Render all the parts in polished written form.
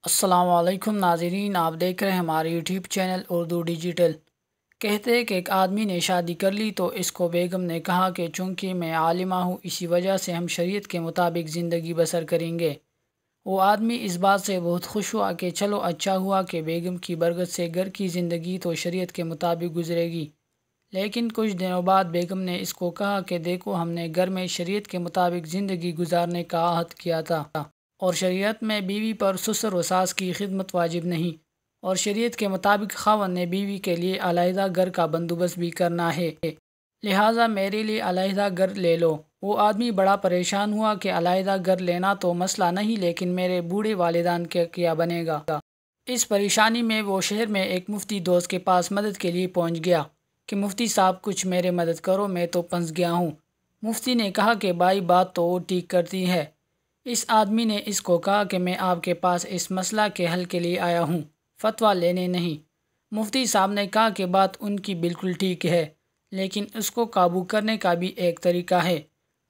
السلام علیکم ناظرین، آپ دیکھ رہے ہیں ہمارے یوٹیوب چینل اردو ڈیجیٹل۔ کہتے ہیں کہ ایک آدمی نے شادی کر لی تو اس کو بیگم نے کہا کہ چونکہ میں عالمہ ہوں اسی وجہ سے ہم شریعت کے مطابق زندگی بسر کریں گے۔ وہ آدمی اس بات سے بہت خوش ہوا کہ چلو اچھا ہوا کہ بیگم کی برکت سے گھر کی زندگی تو شریعت کے مطابق گزرے گی۔ لیکن کچھ دنوں بعد بیگم نے اس کو کہا کہ دیکھو، ہم نے گھر میں شریعت کے مطابق زندگی گزارنے کا عہد کیا تھا، اور شریعت میں بیوی پر سسر و ساس کی خدمت واجب نہیں، اور شریعت کے مطابق خاوند نے بیوی کے لیے علیحدہ گھر کا بندوبست بھی کرنا ہے، لہٰذا میرے لیے علیحدہ گھر لے لو۔ وہ آدمی بڑا پریشان ہوا کہ علیحدہ گھر لینا تو مسئلہ نہیں، لیکن میرے بوڑھے والدین کا کیا بنے گا؟ اس پریشانی میں وہ شہر میں ایک مفتی دوست کے پاس مدد کے لیے پہنچ گیا کہ مفتی صاحب کچھ میرے مدد کرو، میں تو پھنس گیا ہوں۔ مفتی نے کہا کہ بھائی بات تو وہ ٹھیک کرتی ہے۔ اس آدمی نے اس کو کہا کہ میں آپ کے پاس اس مسئلہ کے حل کے لیے آیا ہوں، فتویٰ لینے نہیں۔ مفتی صاحب نے کہا کہ بات ان کی بالکل ٹھیک ہے، لیکن اس کو قابو کرنے کا بھی ایک طریقہ ہے۔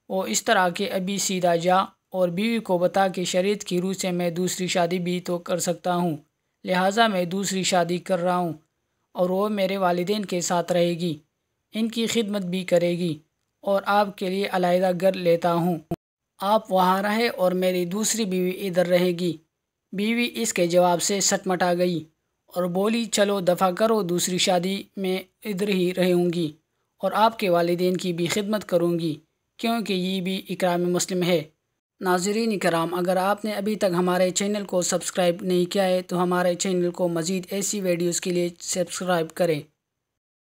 وہ اس طرح کہ ابھی سیدھا جا اور بیوی کو بتا کہ شریعت کی روح سے میں دوسری شادی بھی تو کر سکتا ہوں، لہٰذا میں دوسری شادی کر رہا ہوں، اور وہ میرے والدین کے ساتھ رہے گی، ان کی خدمت بھی کرے گی، اور آپ کے لیے علیحدہ گھر لیتا ہوں، آپ وہاں رہے اور میری دوسری بیوی ادھر رہے گی۔ بیوی اس کے جواب سے سٹمٹا گئی اور بولی چلو دفع کرو، دوسری شادی میں ادھر ہی رہوں گی اور آپ کے والدین کی بھی خدمت کروں گی، کیونکہ یہ بھی اکرام مسلم ہے۔ ناظرین کرام، اگر آپ نے ابھی تک ہمارے چینل کو سبسکرائب نہیں کیا ہے تو ہمارے چینل کو مزید ایسی ویڈیوز کے لیے سبسکرائب کریں۔